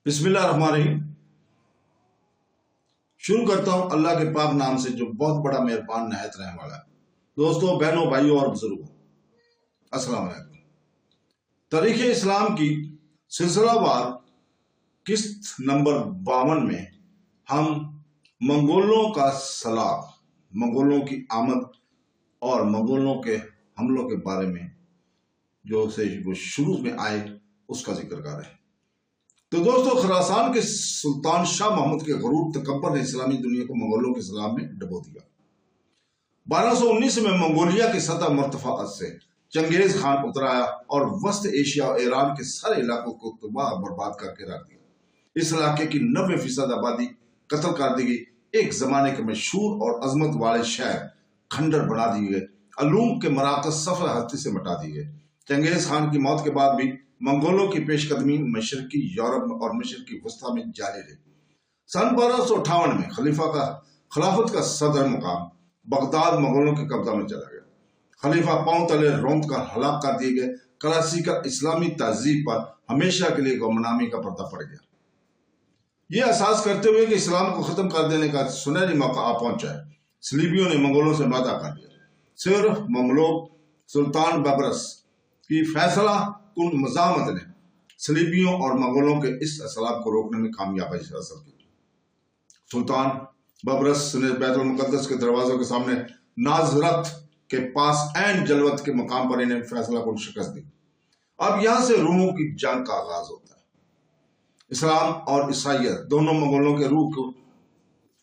بسم اللہ الرحمن الرحیم۔ شروع کرتا ہوں اللہ کے پاک نام سے جو بہت بڑا مہربان نہایت رحم والا ہے۔ دوستوں، بہنوں، بھائیوں اور بزرگوں، السلام علیکم۔ تاریخ اسلام کی سلسلہ وار قسط نمبر 52 میں ہم منگولوں کا سلاق، منگولوں کی آمد اور منگولوں کے حملوں کے بارے میں جو سے وہ شروع میں آئے اس کا ذکر کر رہے ہیں۔ تو دوستو، خراسان کے سلطان شاہ محمود کے غرور تکبر نے اسلامی دنیا کو منگولوں کے سلام میں ڈبو دیا۔ 1219 میں منگولیا کی سطح مرتفعات سے چنگیز خان اترایا اور وسط ایشیا اور ایران کے سارے علاقوں کو تباہ برباد کر کے رکھ دیا۔ اس علاقے کی 90% آبادی قتل کر دی گئی۔ ایک زمانے کے مشہور اور عظمت والے شہر کھنڈر بنا دیے گئے۔ علوم کے مراکز صفحہ ہستی سے مٹا دیے گئے۔ چنگیز خان کی موت کے بعد بھی منگولوں کی پیش قدمی مشرقی یورپ اور مشرقی وسطی میں جاری رہی۔ سن 1258 میں خلافت کا صدر مقام بغداد منگولوں کے قبضہ میں چلا گیا۔ خلیفہ پاؤں تلے روند کر ہلاک کر دیے گئے۔ کلاسیکل اسلامی تہذیب پر ہمیشہ کے لیے گمنامی کا پردہ پڑ گیا۔ یہ احساس کرتے ہوئے کہ اسلام کو ختم کر دینے کا سنہری موقع آ پہنچا ہے، صلیبیوں نے منگولوں سے وعدہ کر لیا۔ صرف مملوک سلطان ببرس کی فیصلہ کن مزاحمت نے صلیبیوں اور منگولوں کے اس اسلام کو روکنے میں کامیابی حاصل کی۔ سلطان ببرس نے بیت المقدس کے دروازوں کے سامنے نازرت کے پاس عین جلوت کے مقام پر انہیں فیصلہ کن شکست دی۔ اب یہاں سے روموں کی جنگ کا آغاز ہوتا ہے۔ اسلام اور عیسائیت دونوں منگولوں کے روح کو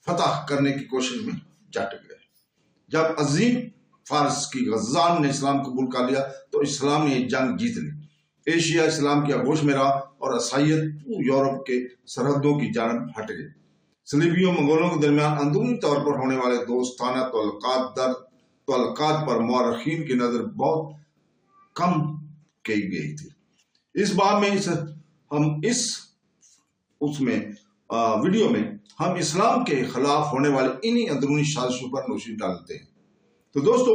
فتح کرنے کی کوشش میں جٹ گئے۔ جب عظیم فارس کی غزان نے اسلام قبول کر لیا تو اسلام نے یہ جنگ جیت لی۔ ایشیا اسلام کی آغوش میں رہا اور عیسائیت یورپ کے سرحدوں کی جانب ہٹ گئی۔ صلیبیوں منگولوں کے درمیان اندرونی طور پر ہونے والے دوستانہ تعلقات پر مورخین کی نظر بہت کم کی گئی تھی۔ اس باب میں ویڈیو میں ہم اسلام کے خلاف ہونے والے انہی اندرونی سازشوں پر روشنی ڈالتے ہیں۔ تو دوستو،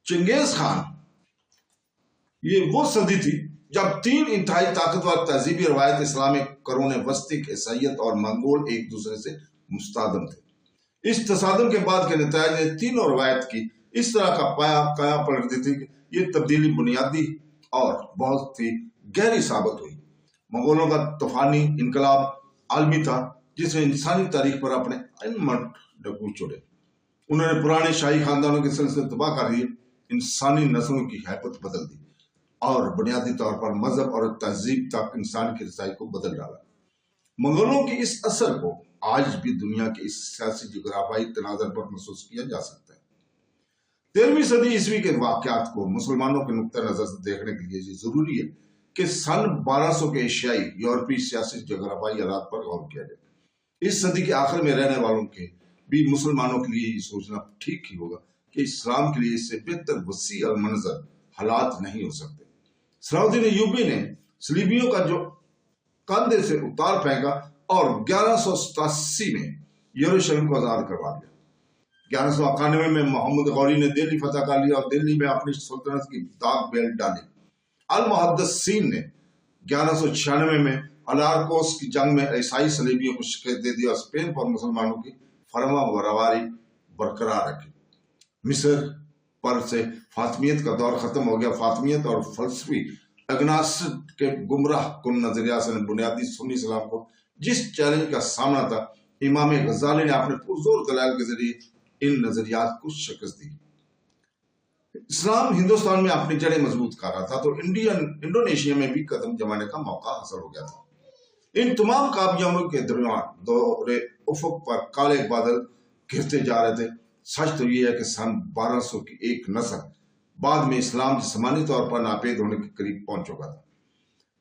چنگیز خان یہ وہ صدی تھی جب تین انتہائی طاقتور تہذیبی روایت اسلامی قرون وسطی کے عیسائیت اور منگول ایک دوسرے سے مصطدم تھے۔ اس تصادم کے بعد کے نتائج نے تینوں روایت کی اس طرح کا کایا پلٹ دی تھی کہ یہ تبدیلی بنیادی اور بہت ہی گہری ثابت ہوئی۔ منگولوں کا طوفانی انقلاب عالمی تھا جس نے انسانی تاریخ پر اپنے انمٹ نقوش چھوڑے۔ انہوں نے پرانے شاہی خاندانوں کے سلسلے تباہ کر دیے، انسانی نسلوں کی حیبت بدل دی اور بنیادی طور پر مذہب اور تہذیب تک انسان کی رسائی کو بدل ڈالا۔ منگولوں کی اس اثر کو آج بھی دنیا کے اس سیاسی جغرافیائی تناظر پر محسوس کیا جا سکتا ہے۔ 13ویں صدی عیسوی کے واقعات کو مسلمانوں کے نقطہ نظر سے دیکھنے کے لیے یہ ضروری ہے کہ سن 1200 کے ایشیائی یورپی سیاسی جغرافیائی حالات پر غور کیا جائے۔ اس صدی کے آخر میں رہنے والوں کے بھی مسلمانوں کے لیے یہ سوچنا ٹھیک ہی ہوگا کہ اسلام کے لیے اس سے بہتر وسیع المنظر حالات نہیں ہو سکتے۔ صلاح الدین ایوبی نے صلیبیوں کا جو کندھے سے اتار پھینکا اور 1187 میں یروشلم کو آزاد کروا دیا۔ 1191 میں محمد غوری نے دہلی فتح کر لیا اور دہلی میں اپنی سلطنت کی داغ بیل ڈالی۔ المحدثین نے 1196 میں الارکوس کی جنگ میں عیسائی صلیبیوں کو شکست دے دی اور اسپین پر مسلمانوں کی فرما برداری برقرار رکھی۔ مصر پر سے فاطمیت کا دور ختم ہو گیا۔ فاطمیت اور فلسفی اگناسٹ کے گمراہ کن نظریات سے بنیادی سنی اسلام کو جس چیلنج کا سامنا تھا، امام غزالی نے اپنے پرزور دلائل کے ذریعے ان نظریات کو شکست دی۔ اسلام ہندوستان میں اپنی جڑیں مضبوط کر رہا تھا تو انڈونیشیا میں بھی قدم جمانے کا موقع حاصل ہو گیا تھا۔ ان تمام کامیابیوں کے درمیان دور افق پر کالے بادل گھرتے جا رہے تھے۔ سچ تو یہ ہے کہ سن 1200 کی ایک نسل بعد میں اسلام جسمانی طور پر ناپید ہونے کے قریب پہنچ چکا تھا۔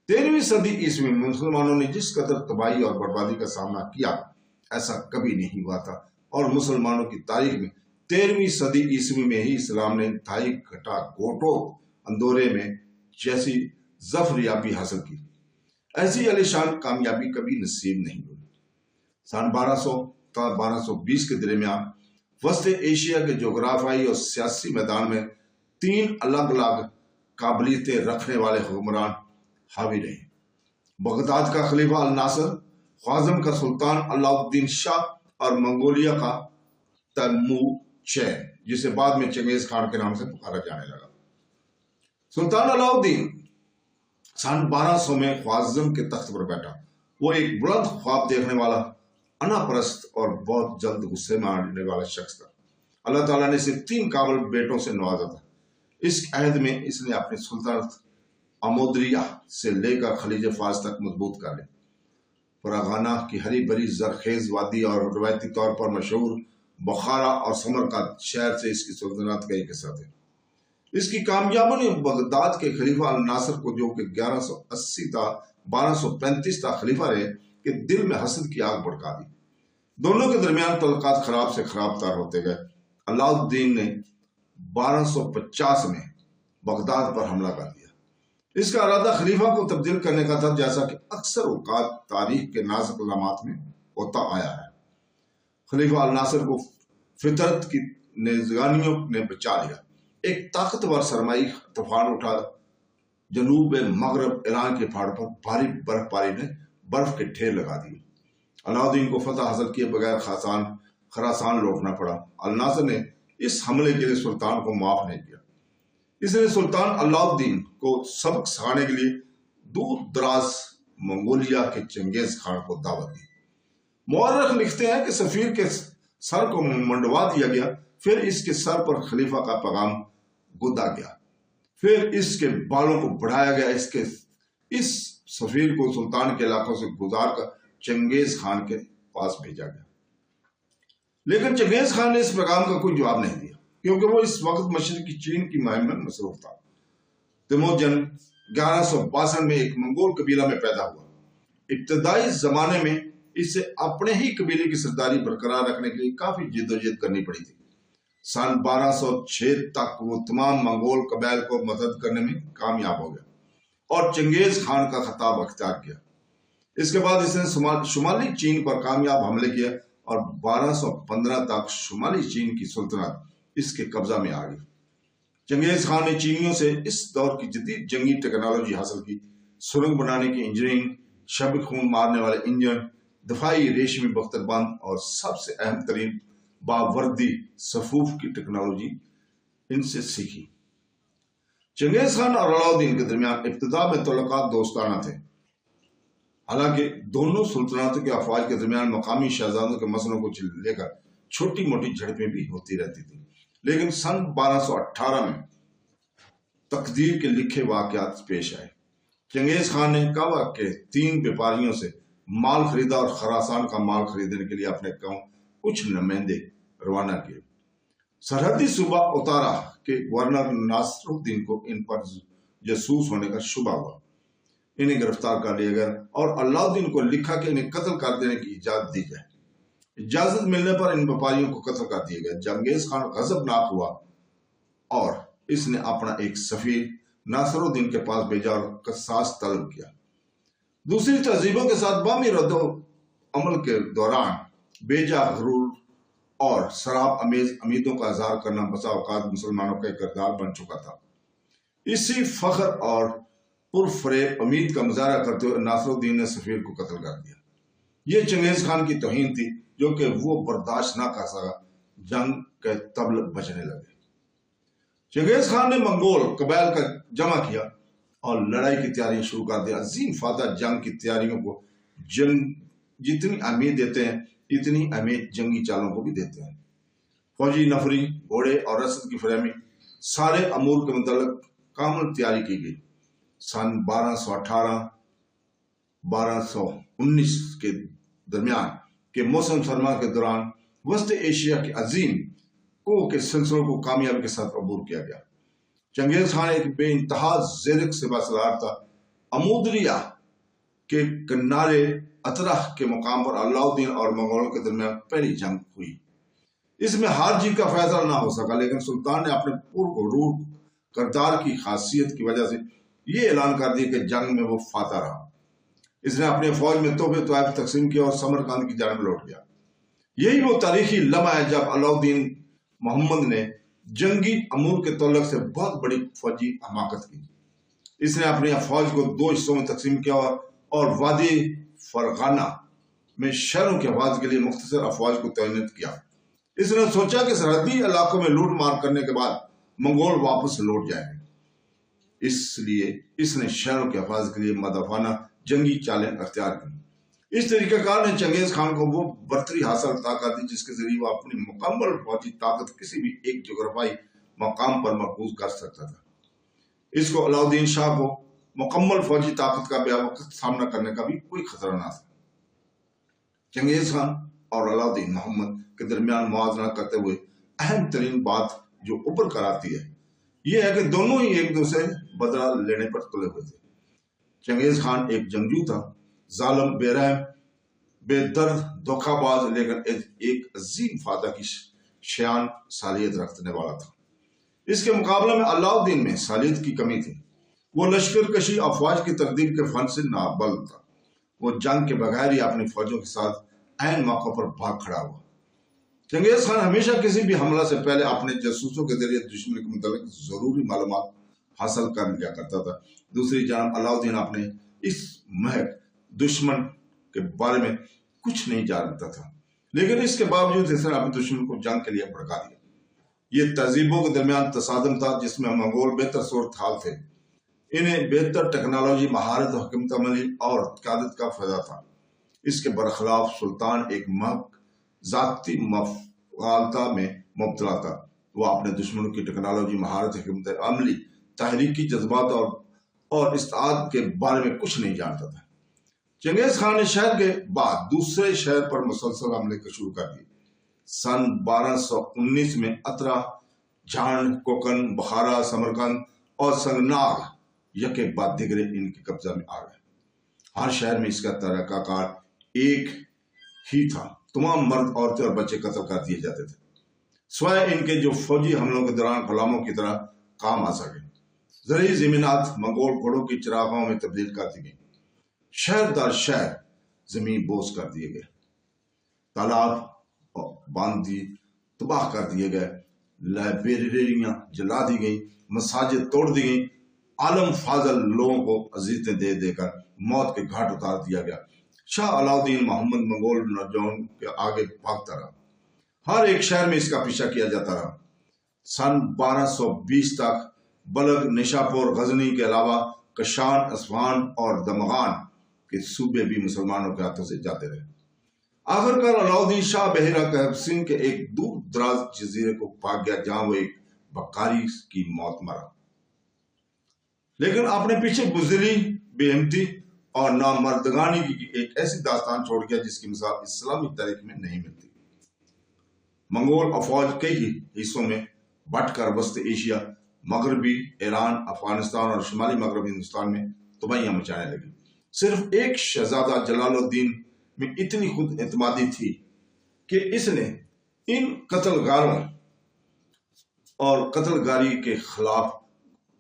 13ویں صدی عیسوی میں مسلمانوں نے جس قدر تباہی اور بربادی کا سامنا کیا ایسا کبھی نہیں ہوا تھا، اور مسلمانوں کی تاریخ میں 13ویں صدی عیسوی میں ہی اسلام نے انتہائی گھٹا گھوٹو اندورے میں جیسی ظفریابی حاصل کی۔ ایسی عالیشان کامیابی کبھی نصیب نہیں ہوئی۔ سن 1200 تا 1220 کے درمیان وسط ایشیا کے جغرافیائی اور سیاسی میدان میں تین الگ الگ قابلیتیں رکھنے والے حکمران حاوی رہے۔ بغداد کا خلیفہ الناصر، خوارزم کا سلطان علاء الدین شاہ اور منگولیا کا تیموچین، جسے بعد میں چنگیز خان کے نام سے پکارا جانے لگا۔ سلطان علاء الدین سن 1200 میں خوارزم کے تخت پر بیٹھا۔ وہ ایک بلند خواب دیکھنے والا، انا پرست اور بہت جلد غصے میں آنے والا شخص تھا۔ اللہ تعالیٰ نے اسے 3 قابل بیٹوں سے نوازا تھا۔ اس عہد میں اس نے اپنی سلطنت امودریہ سے لے کر خلیج فارس تک مضبوط کر لی۔ فرغانہ کی ہری بھری زرخیز وادی اور روایتی طور پر مشہور بخارا اور سمرقند شہر سے اس کی سلطنت کا ایک حصہ تھے۔ اس کی کامیابی نے بغداد کے خلیفہ الناصر کو، جو کہ 1180 تا 1235 تا خلیفہ رہے، کے دل میں حسد کی آگ بھڑکا دی۔ دونوں کے درمیان تعلقات خراب سے خراب تر ہوتے گئے۔ علاء الدین نے 1250 میں بغداد پر حملہ کر دیا۔ اس کا ارادہ خلیفہ کو تبدیل کرنے کا تھا، جیسا کہ اکثر اوقات تاریخ کے نازک لمحات میں ہوتا آیا ہے۔ خلیفہ الناصر کو فطرت کی نگرانیوں نے بچا لیا۔ ایک طاقتور سرمائی طوفان اٹھا، جنوب مغرب ایران کے پہاڑوں پر بھاری برف باری نے برف کے ڈھیر لگا دیے۔ علاء الدین کو فتح حاصل کیے بغیر خراسان لوٹنا پڑا۔ الناصر نے اس حملے کے لیے سلطان کو معاف نہیں کیا۔ اس نے سلطان علاء الدین کو سبق سکھانے کے لیے دور دراز منگولیا کے چنگیز خان کو دعوت دی۔ مورخ لکھتے ہیں کہ سفیر کے سر کو منڈوا دیا گیا، پھر اس کے سر پر خلیفہ کا پیغام گدا گیا، پھر اس کے بالوں کو بڑھایا گیا۔ اس سفیر کو سلطان کے علاقوں سے گزار کر چنگیز خان کے پاس بھیجا گیا، لیکن چنگیز خان نے اس پیغام کا کوئی جواب نہیں دیا، کیونکہ وہ اس وقت مشرقی چین کی مہم میں مصروف تھا۔ تیموجن 1162 میں ایک منگول قبیلہ میں پیدا ہوا۔ ابتدائی زمانے میں اسے اپنے ہی قبیلے کی سرداری برقرار رکھنے کے لیے کافی جدوجہد کرنی پڑی تھی۔ سن 1206 تک وہ تمام منگول قبائل کو مدد کرنے میں کامیاب ہو گیا اور چنگیز خان کا خطاب اختیار کیا۔ اس کے بعد اس نے شمالی چین پر کامیاب حملے کیا اور 1215 تک شمالی چین کی سلطنت اس کے قبضہ میں آ گئی۔ چنگیز خان نے چینیوں سے اس دور کی جدید جنگی ٹیکنالوجی حاصل کی، سرنگ بنانے کی انجینئرنگ، شب خون مارنے والے انجن، دفاعی ریشمی بختربند اور سب سے اہم ترین باوردی صفوف کی ٹیکنالوجی ان سے سیکھی۔ چنگیز خان اور علاء الدین کے درمیان ابتدا میں تعلقات دوستانہ تھے، حالانکہ دونوں سلطنتوں کے افواج کے درمیان مقامی شہزادوں کے مسئلوں کو لے کر چھوٹی موٹی جھڑپیں بھی ہوتی رہتی تھیں، لیکن سن 1218 میں تقدیر کے لکھے واقعات پیش آئے۔ چنگیز خان نے کعبہ کے 3 بیپاریوں سے مال خریدا اور خراسان کا مال خریدنے کے لیے اپنے کچھ نمائندے روانہ کیے۔ سرحدی صوبہ اتارا کے گورنر ناصر الدین کو ان پر جاسوس ہونے کا شبہ ہوا۔ انہیں گرفتار کر لیا گیا اور علاء الدین کو لکھا کہ انہیں قتل کر دینے کی اجازت دی جائے۔ اجازت ملنے پر ان بیپاریوں کو قتل کر دیا گیا۔ چنگیز خان غضبناک ہوا اور اس نے اپنا ایک سفیر ناصر الدین کے پاس بھیجا اور قصاص طلب کیا۔ دوسری تہذیبوں کے ساتھ باہمی رد و عمل کے دوران بیجا غرور اور سراب امیز امیدوں کا اظہار کرنا بسا اوقات مسلمانوں کا ایک کردار بن چکا تھا۔ اسی فخر اور پرفریب امید کا مظاہرہ کرتے ہوئے ناصر الدین نے سفیر کو قتل کر دیا۔ یہ چنگیز خان کی توہین تھی جو کہ وہ برداشت نہ کر سکا۔ جنگ کے طبل بجنے لگے۔ چنگیز خان نے منگول قبائل کا جمع کیا اور لڑائی کی تیاریاں شروع کر دی۔ عظیم فاتح جنگ کی تیاریوں کو جتنی اہمیت دیتے ہیں اتنی اہمیت جنگی چالوں کو بھی دیتے ہیں۔ فوجی نفری، گھوڑے اور رسد کی فراہمی، سارے امور کے متعلق کامل تیاری کی گئی۔ سن 1218-1219 کے درمیان کے موسم سرما کے دوران وسط ایشیا کے عظیم کوہ کے سلسلوں کو کامیابی کے ساتھ عبور کیا گیا۔ چنگیز خان ایک بے انتہا زیرک سپہ سالار تھا۔ امودریہ کے کنارے اطرح کے مقام پر علاء الدین اور منگولوں کے درمیان پہلی جنگ ہوئی۔ اس میں ہار جیت کا فیصلہ نہ ہو سکا، لیکن سلطان نے اپنے پرغرور کردار کی خاصیت کی وجہ سے یہ اعلان کر دیا کہ جنگ میں وہ فاتح رہا۔ اس نے اپنے فوج میں تحفے طائف تقسیم کیا اور سمرقند کی جانب لوٹ گیا۔ یہی وہ تاریخی لمحہ ہے جب علاء الدین محمد نے جنگی امور کے تعلق سے بہت بڑی فوجی حماقت کی۔ اس نے اپنی فوج کو 2 حصوں میں تقسیم کیا اور وادی فرغانہ میں شہروں کی حفاظت کے لیے مختصر افواج کو تعینات کیا۔ اس نے سوچا کہ سرحدی علاقوں میں لوٹ مار کرنے کے بعد منگول واپس لوٹ جائیں گے، اس لیے اس نے شہروں کی حفاظت کے لیے مدافعانہ جنگی چالیں اختیار کی۔ اس طریقہ کار نے چنگیز خان کو وہ برتری حاصل عطا کر دی جس کے ذریعے وہ اپنی مکمل فوجی طاقت کسی بھی ایک جغرافیائی مقام پر مرکوز کر سکتا تھا۔ اس کو علاؤدین شاہ کو مکمل فوجی طاقت کا بے وقت سامنا کرنے کا بھی کوئی خطرہ نہ تھا۔ چنگیز خان اور علاؤدین محمد کے درمیان موازنہ کرتے ہوئے اہم ترین بات جو ابھر کر آتی ہے یہ ہے کہ دونوں ہی ایک دوسرے بدلہ لینے پر تلے ہوئے تھے۔ چنگیز خان ایک جنگجو تھا، ظالم، بے رحم، بے درد، دھوکہ باز، لیکن ایک عظیم فاتح کی شایان صلاحیت رکھنے والا تھا۔ اس کے مقابلے میں علاؤدین میں صلاحیت کی کمی تھی۔ وہ لشکر کشی، افواج کی تقدیم کے فن سے نابلد تھا۔ وہ جنگ کے بغیر ہی اپنی فوجوں کے ساتھ عین موقع پر بھاگ کھڑا ہوا۔ چنگیز خان ہمیشہ کسی بھی حملہ سے پہلے اپنے جاسوسوں کے ذریعے دشمن کے متعلق ضروری معلومات حاصل کر لیا کرتا تھا۔ دوسری جانب علاؤدین اپنے اس محض دشمن کے بارے میں کچھ نہیں جانتا تھا، لیکن اس کے باوجود اس نے اپنے دشمن کو جنگ کے لیے بھڑکا دیا۔ یہ تہذیبوں کے درمیان تصادم تھا جس میں منگول بہتر صورتحال تھے۔ انہیں بہتر ٹیکنالوجی، مہارت، حکمت عملی اور قیادت کا فائدہ تھا۔ اس کے برخلاف سلطان ایک محض ذاتی مفالتا میں مبتلا تھا۔ وہ اپنے دشمنوں کی ٹیکنالوجی، مہارت، حکمت عملی، تحریکی جذبات اور استعداد کے بارے میں کچھ نہیں جانتا تھا۔ چنگیز خان نے شہر کے بعد دوسرے شہر پر مسلسل حملے شروع کر دیے۔ سن 1219 میں اترا، جھانڈ، کوکن، بخارا، سمرقند اور سنگناگ یکے بعد دیگرے ان کے قبضہ میں آ گئے۔ ہر شہر میں اس کا طریقہ کار ایک ہی تھا، تمام مرد، عورتیں اور بچے قتل کر دیے جاتے تھے، سوائے ان کے جو فوجی حملوں کے دوران غلاموں کی طرح کام آ سکے۔ زرعی زمینات منگول گھوڑوں کی چراغاہوں میں تبدیل کر دی گئی، شہر در شہر زمین بوس کر دیے گئے، تالاب باندھی تباہ کر دیے گئے، لائبریریاں جلا دی گئیں، مساجد توڑ دی گئیں، عالم فاضل لوگوں کو اذیتیں دے دے کر موت کے گھاٹ اتار دیا گیا۔ شاہ علاؤدین محمد منگول نوجوان کے آگے بھاگتا رہا، ہر ایک شہر میں اس کا پیچھا کیا جاتا رہا۔ سن 1220 تک بلخ، نشاپور، غزنی کے علاوہ کشان، اصفہان اور دمغان کے صوبے بھی مسلمانوں کے ہاتھوں سے جاتے رہے۔ آخر کار علاؤدین شاہ بحیرہ قزوین کے ایک دور دراز جزیرے کو بھاگ گیا جہاں وہ ایک بکاری کی موت مرا، لیکن اپنے پیچھے بزدلی، بے ہمتی اور نامردگانی کی ایک ایسی داستان چھوڑ گیا جس کی مثال اسلامی تاریخ میں نہیں ملتی۔ منگول افواج کئی حصوں میں بٹ کر وسط ایشیا، مغربی ایران، افغانستان اور شمالی مغربی ہندوستان میں تباہیاں مچانے لگی۔ صرف ایک شہزادہ جلال الدین میں اتنی خود اعتمادی تھی کہ اس نے ان قتل گاروں اور قتل گاری کے خلاف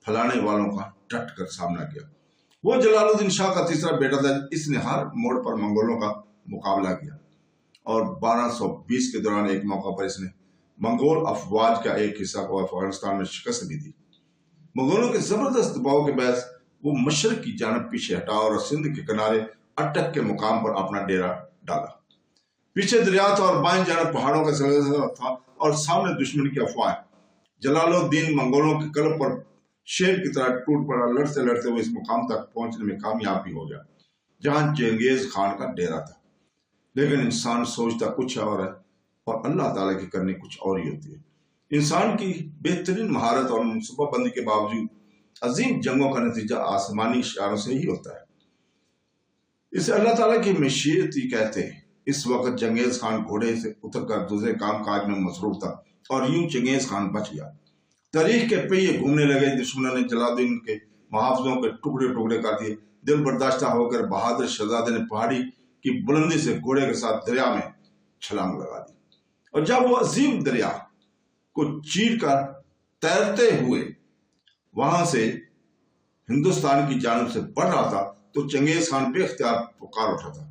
پھیلانے والوں کا ڈٹ کر سامنا کیا۔ وہ جلال الدین شاہ کا تیسرا بیٹا تھا، اس نے ہر موڑ پر منگولوں کا مقابلہ کیا اور 1220 کے دوران ایک موقع پر اس نے منگول افواج کا ایک حصہ کو افغانستان میں شکست بھی دی۔ منگولوں کے زبردست دباؤ کے باعث وہ مشرق کی جانب پیچھے ہٹا اور سندھ کے کنارے اٹک کے مقام پر اپنا ڈیرا ڈالا۔ پیچھے دریا تھا اور بائیں جانب پہاڑوں کا سلسلہ تھا اور سامنے دشمن کی افواج۔ جلال الدین منگولوں کے قلب پر شیر کی طرح ٹوٹ پڑا، لڑتے لڑتے وہ اس مقام تک پہنچنے میں کامیاب بھی ہو گیا جہاں چنگیز خان کا ڈیرا تھا۔ لیکن انسان سوچتا کچھ اور ہے اور اللہ تعالیٰ کی کرنی کچھ اور ہی ہوتی ہے۔ انسان کی بہترین مہارت اور منصوبہ بندی کے باوجود عظیم جنگوں کا نتیجہ آسمانی اشاروں سے ہی ہوتا ہے۔ اسے اللہ تعالیٰ کی مشیت ہی کہتے ہیں۔ اس وقت چنگیز خان گھوڑے سے اتر کر دوسرے کام کاج میں مصروف تھا اور یوں چنگیز خان بچ گیا۔ تاریخ کے پہیے گھومنے لگے، دشمنوں نے جلال الدین کے محافظوں کے ٹکڑے ٹکڑے کر دیے۔ دل برداشتہ ہو کر بہادر شہزادے نے پہاڑی کی بلندی سے گھوڑے کے ساتھ دریا میں چھلانگ لگا دی، اور جب وہ عظیم دریا کو چیر کر تیرتے ہوئے وہاں سے ہندوستان کی جانب سے بڑھ رہا تھا تو چنگیز خان بے اختیار پکار اٹھا تھا،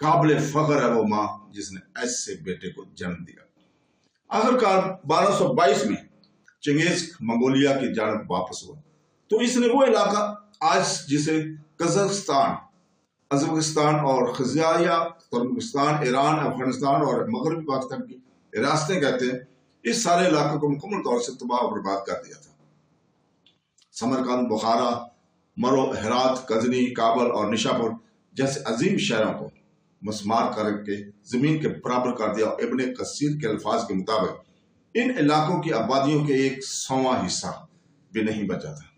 قابل فخر ہے وہ ماں جس نے ایسے بیٹے کو جنم دیا۔ آخر کار 1222 میں چنگیز منگولیا کی جانب واپس ہوا تو اس نے وہ علاقہ آج جسے قزاقستان، ازبکستان اور خزائیہ، ترکمانستان، ایران، افغانستان اور مغربی پاکستان کی ریاستیں کہتے ہیں، اس سارے علاقے کو مکمل طور سے تباہ و برباد کر دیا تھا۔ سمرقند، بخارا، مرو، ہرات، غزنی، کابل اور نشاپور جیسے عظیم شہروں کو مسمار کر کے زمین کے برابر کر دیا۔ ابن کثیر کے الفاظ کے مطابق ان علاقوں کی آبادیوں کے 100واں حصہ بھی نہیں بچا تھا۔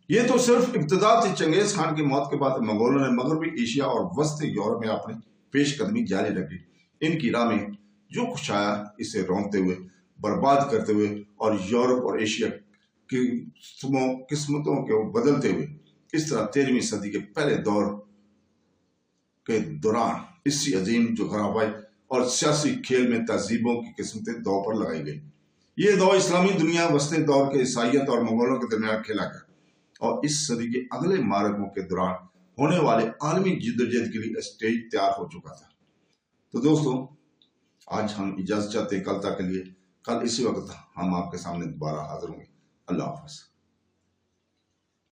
یہ تو صرف ابتدا تھی۔ چنگیز خان کی موت کے بعد مغولوں نے مغربی ایشیا اور وسطی یورپ میں اپنی پیش قدمی جاری رکھی۔ ان کی راہ میں جو کچھ آیا اسے رونقتے ہوئے، برباد کرتے ہوئے اور یورپ اور ایشیا کی قسمتوں کو بدلتے ہوئے، اس طرح 13ویں صدی کے پہلے دور کے دوران اسی عظیم جغرافیائی اور سیاسی کھیل میں تہذیبوں کی قسمتیں دو پر لگائی گئی۔ یہ دور اسلامی دنیا وسطی دور کے عیسائیت اور مغولوں کے درمیان کھیلا گیا اور اس صدی کے اگلے معرکوں کے دوران ہونے والے عالمی جدوجہد کے لیے اسٹیج تیار ہو چکا تھا۔ تو دوستو، آج ہم اجازت چاہتے ہیں کل تک کے لیے۔ کل اسی وقت ہم آپ کے سامنے دوبارہ حاضر ہوں گے۔ اللہ حافظ۔